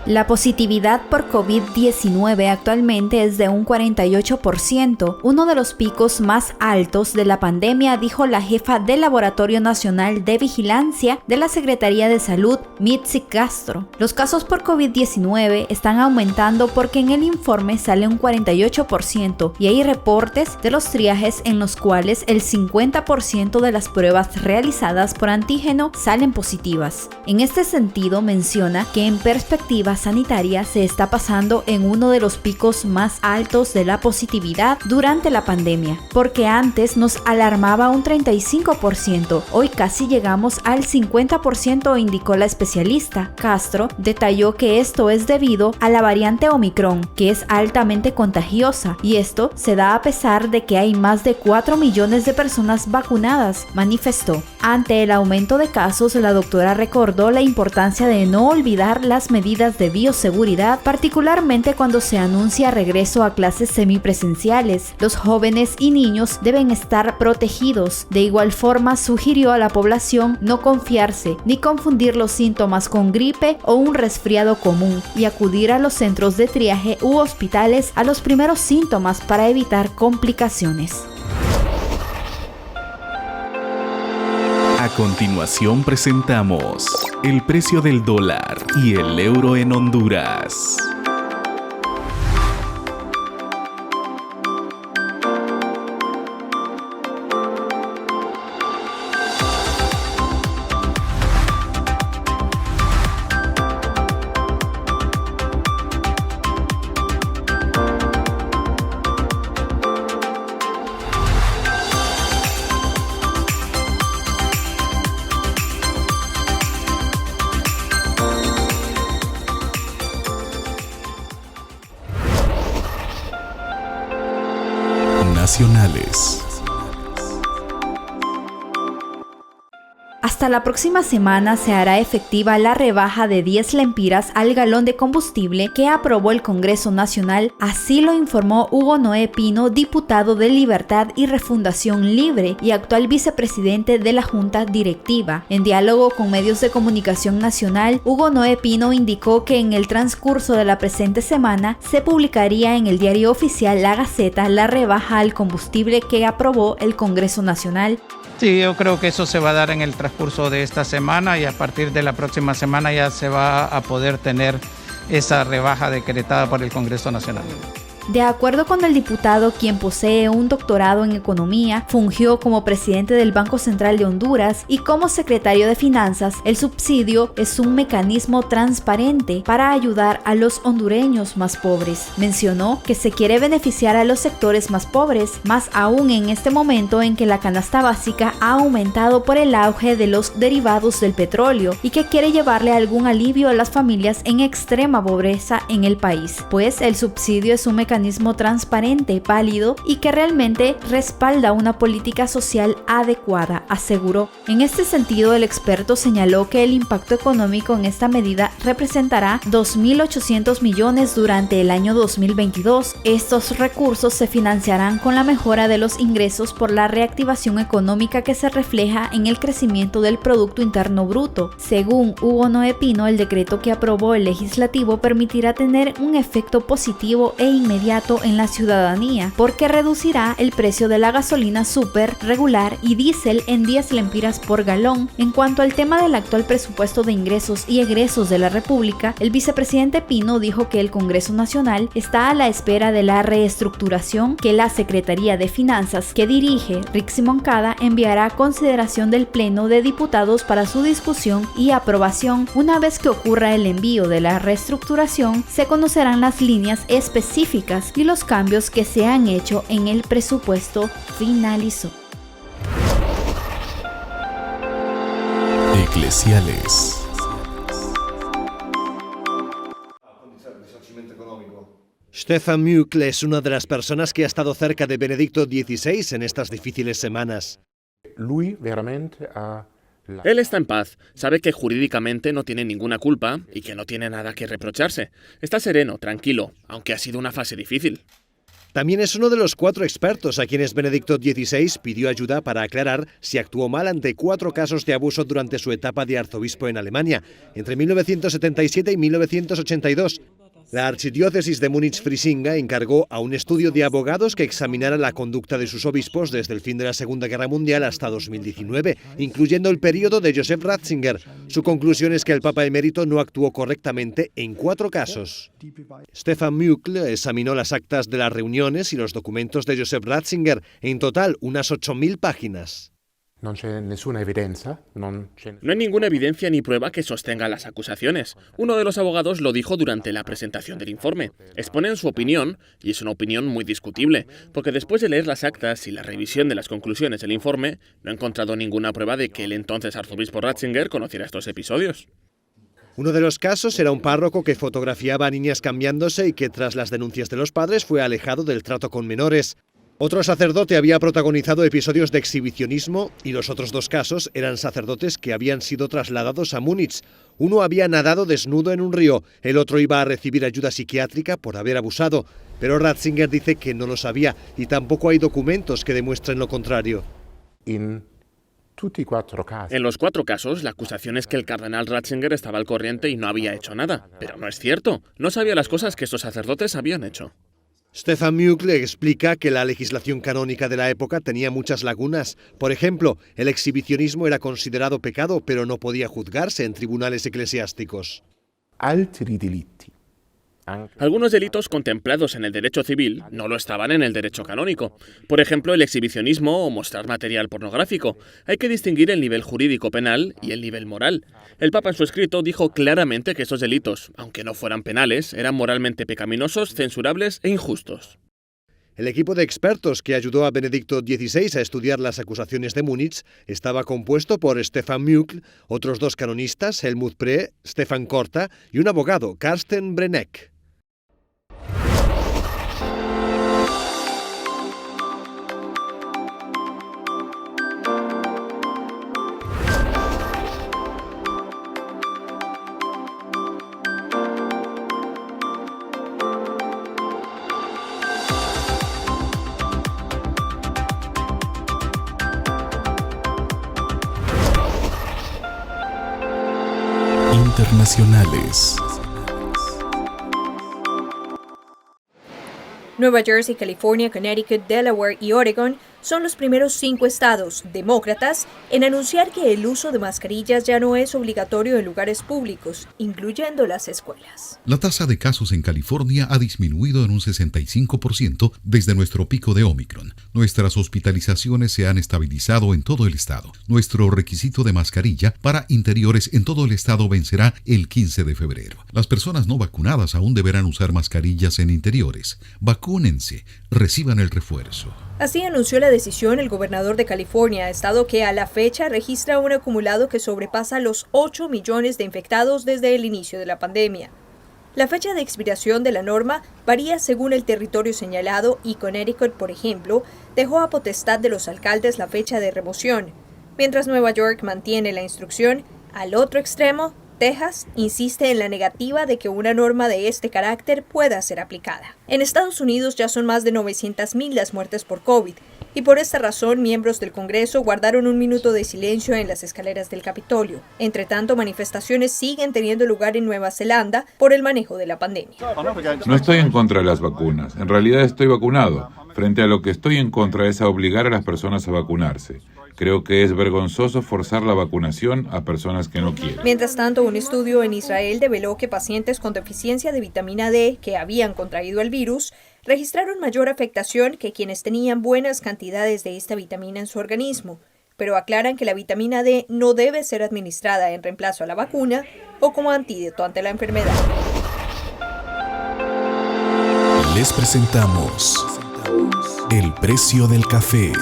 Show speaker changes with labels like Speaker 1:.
Speaker 1: La positividad por COVID-19 actualmente es de un 48%, uno de los picos más altos de la pandemia, dijo la jefa del Laboratorio Nacional de Vigilancia de la Secretaría de Salud, Mitzi Castro. Los casos por COVID-19 están aumentando porque en el informe sale un 48% y hay reportes de los triajes en los cuales el 50% de las pruebas realizadas por antígeno salen positivas. En este sentido, menciona que en perspectiva sanitaria se está pasando en uno de los picos más altos de la positividad durante la pandemia, porque antes nos alarmaba un 35%, hoy casi llegamos al 50%, indicó la especialista. Castro detalló que esto es debido a la variante Omicron, que es altamente contagiosa, y esto se da a pesar de que hay más de 4 millones de personas vacunadas, manifestó. Ante el aumento de casos, la doctora recordó la importancia de no olvidar las medidas de bioseguridad, particularmente cuando se anuncia regreso a clases semipresenciales. Los jóvenes y niños deben estar protegidos. De igual forma, sugirió a la población no confiarse ni confundir los síntomas con gripe o un resfriado común y acudir a los centros de triaje u hospitales a los primeros síntomas para evitar complicaciones.
Speaker 2: A continuación presentamos el precio del dólar y el euro en Honduras. Nacionales.
Speaker 1: Hasta la próxima semana se hará efectiva la rebaja de 10 lempiras al galón de combustible que aprobó el Congreso Nacional, así lo informó Hugo Noé Pino, diputado de Libertad y Refundación Libre y actual vicepresidente de la Junta Directiva. En diálogo con medios de comunicación nacional, Hugo Noé Pino indicó que en el transcurso de la presente semana se publicaría en el diario oficial La Gaceta la rebaja al combustible que aprobó el Congreso Nacional.
Speaker 3: Sí, yo creo que eso se va a dar en el transcurso de esta semana y a partir de la próxima semana ya se va a poder tener esa rebaja decretada por el Congreso Nacional.
Speaker 1: De acuerdo con el diputado, quien posee un doctorado en economía, fungió como presidente del Banco Central de Honduras y como secretario de Finanzas, el subsidio es un mecanismo transparente para ayudar a los hondureños más pobres. Mencionó que se quiere beneficiar a los sectores más pobres, más aún en este momento en que la canasta básica ha aumentado por el auge de los derivados del petróleo y que quiere llevarle algún alivio a las familias en extrema pobreza en el país, pues el subsidio es un mecanismo transparente, válido y que realmente respalda una política social adecuada, aseguró. En este sentido, el experto señaló que el impacto económico en esta medida representará 2.800 millones durante el año 2022. Estos recursos se financiarán con la mejora de los ingresos por la reactivación económica que se refleja en el crecimiento del Producto Interno Bruto. Según Hugo Noé Pino, el decreto que aprobó el legislativo permitirá tener un efecto positivo e inmediato en la ciudadanía, porque reducirá el precio de la gasolina super, regular y diésel en 10 lempiras por galón. En cuanto al tema del actual presupuesto de ingresos y egresos de la República, el vicepresidente Pino dijo que el Congreso Nacional está a la espera de la reestructuración que la Secretaría de Finanzas, que dirige Rixi Moncada, enviará a consideración del Pleno de Diputados para su discusión y aprobación. Una vez que ocurra el envío de la reestructuración, se conocerán las líneas específicas y los cambios que se han hecho en el presupuesto, finalizó.
Speaker 2: Eclesiales.
Speaker 4: Stefan Mühl es una de las personas que ha estado cerca de Benedicto XVI en estas difíciles semanas.
Speaker 5: Él está en paz, sabe que jurídicamente no tiene ninguna culpa y que no tiene nada que reprocharse. Está sereno, tranquilo, aunque ha sido una fase difícil.
Speaker 4: También es uno de los 4 expertos a quienes Benedicto XVI pidió ayuda para aclarar si actuó mal ante 4 casos de abuso durante su etapa de arzobispo en Alemania, entre 1977 y 1982. La archidiócesis de Múnich-Frisinga encargó a un estudio de abogados que examinara la conducta de sus obispos desde el fin de la Segunda Guerra Mundial hasta 2019, incluyendo el periodo de Joseph Ratzinger. Su conclusión es que el Papa emérito no actuó correctamente en 4 casos. Stefan Mückl examinó las actas de las reuniones y los documentos de Joseph Ratzinger, en total unas 8.000 páginas.
Speaker 6: No hay
Speaker 5: ninguna evidencia ni prueba que sostenga las acusaciones. Uno de los abogados lo dijo durante la presentación del informe. Exponen su opinión, y es una opinión muy discutible, porque después de leer las actas y la revisión de las conclusiones del informe, no he encontrado ninguna prueba de que el entonces arzobispo Ratzinger conociera estos episodios.
Speaker 4: Uno de los casos era un párroco que fotografiaba a niñas cambiándose y que tras las denuncias de los padres fue alejado del trato con menores. Otro sacerdote había protagonizado episodios de exhibicionismo y los otros 2 casos eran sacerdotes que habían sido trasladados a Múnich. Uno había nadado desnudo en un río, el otro iba a recibir ayuda psiquiátrica por haber abusado. Pero Ratzinger dice que no lo sabía y tampoco hay documentos que demuestren lo contrario.
Speaker 5: En los 4 casos, la acusación es que el cardenal Ratzinger estaba al corriente y no había hecho nada. Pero no es cierto, no sabía las cosas que estos sacerdotes habían hecho.
Speaker 4: Stefan Mückl explica que la legislación canónica de la época tenía muchas lagunas. Por ejemplo, el exhibicionismo era considerado pecado, pero no podía juzgarse en tribunales eclesiásticos.
Speaker 5: Algunos delitos contemplados en el derecho civil no lo estaban en el derecho canónico. Por ejemplo, el exhibicionismo o mostrar material pornográfico. Hay que distinguir el nivel jurídico penal y el nivel moral. El Papa en su escrito dijo claramente que estos delitos, aunque no fueran penales, eran moralmente pecaminosos, censurables e injustos.
Speaker 4: El equipo de expertos que ayudó a Benedicto XVI a estudiar las acusaciones de Múnich estaba compuesto por Stefan Mückl, otros 2 canonistas, Helmut Preh, Stefan Korta y un abogado, Carsten Brenneck.
Speaker 2: Internacionales.
Speaker 7: Nueva Jersey, California, Connecticut, Delaware y Oregon son los primeros 5 estados demócratas en anunciar que el uso de mascarillas ya no es obligatorio en lugares públicos, incluyendo las escuelas.
Speaker 8: La tasa de casos en California ha disminuido en un 65% desde nuestro pico de Omicron. Nuestras hospitalizaciones se han estabilizado en todo el estado. Nuestro requisito de mascarilla para interiores en todo el estado vencerá el 15 de febrero. Las personas no vacunadas aún deberán usar mascarillas en interiores. Vacúnense, reciban el refuerzo.
Speaker 7: Así anunció la decisión el gobernador de California, estado que a la fecha registra un acumulado que sobrepasa los 8 millones de infectados desde el inicio de la pandemia. La fecha de expiración de la norma varía según el territorio señalado y Connecticut, por ejemplo, dejó a potestad de los alcaldes la fecha de remoción, mientras Nueva York mantiene la instrucción. Al otro extremo, Texas insiste en la negativa de que una norma de este carácter pueda ser aplicada. En Estados Unidos ya son más de 900,000 las muertes por COVID, y por esta razón miembros del Congreso guardaron un minuto de silencio en las escaleras del Capitolio. Entre tanto, manifestaciones siguen teniendo lugar en Nueva Zelanda por el manejo de la pandemia.
Speaker 9: No estoy en contra de las vacunas, en realidad estoy vacunado. Frente a lo que estoy en contra es a obligar a las personas a vacunarse. Creo que es vergonzoso forzar la vacunación a personas que no quieren.
Speaker 7: Mientras tanto, un estudio en Israel develó que pacientes con deficiencia de vitamina D que habían contraído el virus registraron mayor afectación que quienes tenían buenas cantidades de esta vitamina en su organismo, pero aclaran que la vitamina D no debe ser administrada en reemplazo a la vacuna o como antídoto ante la enfermedad.
Speaker 2: Les presentamos el precio del café.